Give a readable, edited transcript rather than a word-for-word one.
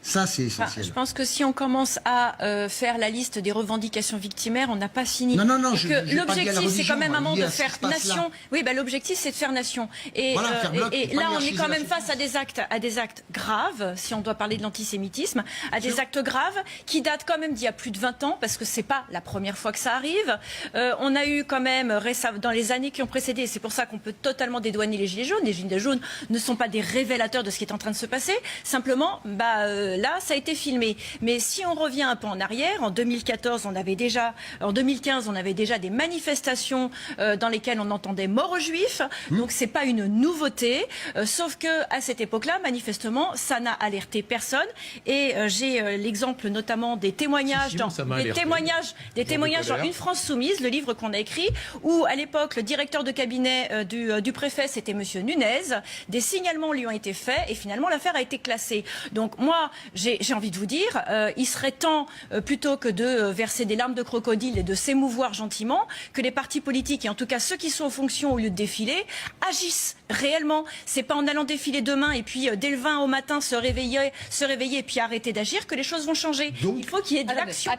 Ça, c'est essentiel. Je pense que si on commence à faire la liste des revendications victimaires, on n'a pas fini. Non, L'objectif, c'est quand même un moment de faire nation. Oui, l'objectif, c'est de faire nation. Et, là, on est quand même face à des actes graves, si on doit parler de l'antisémitisme, à des actes graves qui datent quand même d'il y a plus de 20 ans, parce que c'est pas la première fois que ça arrive. On a eu quand même, dans les années qui ont précédé, c'est pour ça qu'on peut totalement dédouaner les Gilets jaunes. Les Gilets jaunes ne sont pas des révélateurs de ce qui est en train de se passer. Simplement, là, ça a été filmé. Mais si on revient un peu en arrière, en 2015, on avait déjà des manifestations dans lesquelles on entendait mort aux Juifs. Donc c'est pas une nouveauté. Sauf que à cette époque-là, manifestement, ça n'a alerté personne. Et j'ai l'exemple notamment des témoignages dans Une France soumise, le livre qu'on a écrit, où à l'époque le directeur de cabinet du préfet, c'était Monsieur Nunez. Des signalements lui ont été faits et finalement l'affaire a été classée. Donc moi, j'ai envie de vous dire, il serait temps, plutôt que de verser des larmes de crocodile et de s'émouvoir gentiment, que les partis politiques, et en tout cas ceux qui sont aux fonctions au lieu de défiler, agissent réellement. C'est pas en allant défiler demain et puis dès le 20 au matin se réveiller et puis arrêter d'agir que les choses vont changer. Il faut qu'il y ait de l'action.